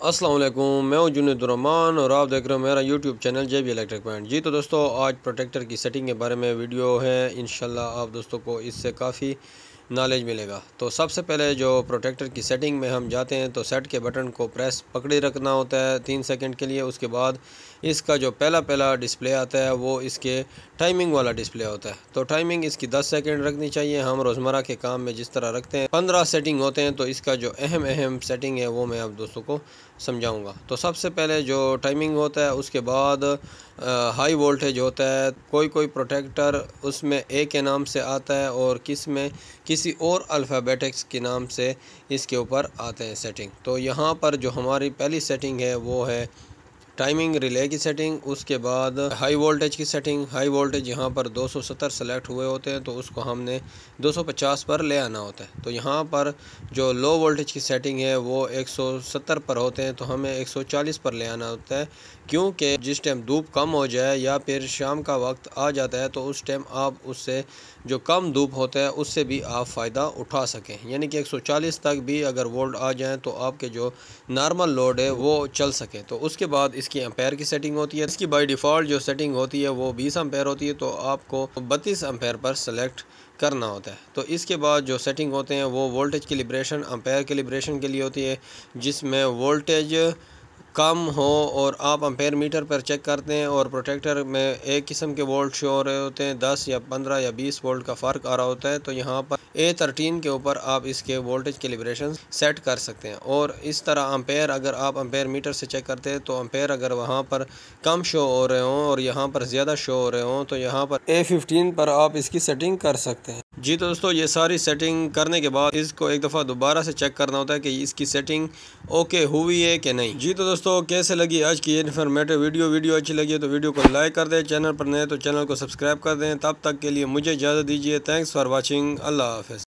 السلام علیکم، میں ہوں جنید الرحمان اور آپ دیکھ رہے ہیں میرا YouTube channel J B electric point. جی تو دوستو، آج پروٹیکٹر کی سیٹنگ کے بارے میں ویڈیو ہے۔ انشاءاللہ آپ دوستوں کو اس سے کافی نالج ملے گا۔ تو سب سے پہلے جو پروٹیکٹر کی سیٹنگ میں ہم جاتے ہیں تو سیٹ کے بٹن کو پریس پکڑے رکھنا ہوتا ہے 3 سیکنڈ کے لیے۔ اس کے بعد اس کا جو پہلا ڈسپلے آتا ہے وہ اس کے ٹائمنگ والا ڈسپلے ہوتا ہے۔ تو ٹائمنگ اس کی 10 سیکنڈ رکھنی چاہیے۔ ہم روزمرہ کے کام میں جس طرح رکھتے ہیں 15 سیٹنگ ہوتے ہیں، تو اس کا جو اہم سیٹنگ ہے وہ میں آپ دوستوں کو سمجھاؤں گا۔ تو سب سے پہلے جو ٹائمنگ ہوتا ہے، اس کے بعد ہائی وولٹیج ہوتا ہے۔ کوئی پروٹیکٹر اس میں اے کے نام سے آتا ہے اور کسی اور الفابیٹکس کے نام سے اس کے اوپر آتے ہیں سیٹنگ۔ تو یہاں پر جو ہماری پہلی سیٹنگ ہے وہ ہے ٹائمنگ ریلے کی سیٹنگ۔ اس کے بعد ہائی وولٹیج کی سیٹنگ۔ ہائی وولٹیج یہاں پر 270 سلیکٹ ہوئے ہوتے ہیں، تو اس کو ہم نے 250 پر لے آنا ہوتا ہے۔ تو یہاں پر جو لو وولٹیج کی سیٹنگ ہے وہ 170 پر ہوتے ہیں، تو ہمیں 140 پر لے آنا ہوتا ہے، کیونکہ جس ٹائم دھوپ کم ہو جائے یا پھر شام کا وقت آ جاتا ہے تو اس ٹائم آپ اس سے جو کم دھوپ ہوتا ہے اس سے بھی آپ فائدہ اٹھا سکیں، یعنی کہ 140 تک بھی اگر وولٹ آ جائیں تو آپ کے جو نارمل لوڈ ہے وہ چل سکے۔ تو اس کے بعد اس کی امپیر کی سیٹنگ ہوتی ہے۔ اس کی بائی ڈیفالٹ جو سیٹنگ ہوتی ہے وہ 20 امپیر ہوتی ہے، تو آپ کو 32 امپیر پر سلیکٹ کرنا ہوتا ہے۔ تو اس کے بعد جو سیٹنگ ہوتے ہیں وہ وولٹیج کیلیبریشن، امپیر کیلیبریشن کے لیے ہوتی ہے، جس میں وولٹیج کم ہو اور آپ امپیر میٹر پر چیک کرتے ہیں اور پروٹیکٹر میں ایک قسم کے وولٹ شو ہو رہے ہوتے ہیں، 10 یا 15 یا 20 وولٹ کا فرق آ رہا ہوتا ہے، تو یہاں پر A13 کے اوپر آپ اس کے وولٹیج کیلیبریشن سیٹ کر سکتے ہیں۔ اور اس طرح امپیر اگر آپ امپیر میٹر سے چیک کرتے ہیں تو امپیر اگر وہاں پر کم شو ہو رہے ہوں اور یہاں پر زیادہ شو ہو رہے ہوں تو یہاں پر A15 پر آپ اس کی سیٹنگ کر سکتے ہیں۔ جی تو دوستو، یہ ساری سیٹنگ کرنے کے بعد اس کو ایک دفعہ دوبارہ سے چیک کرنا ہوتا ہے کہ اس کی سیٹنگ اوکے ہوئی ہے کہ نہیں۔ جی تو دوستو، کیسے لگی آج کی انفارمیٹو ویڈیو اچھی لگی ہے تو ویڈیو کو لائک کر دیں، چینل پر نئے تو چینل کو سبسکرائب کر دیں۔ تب تک کے لیے مجھے اجازت دیجیے۔ Thanks for watching. اللہ حافظ۔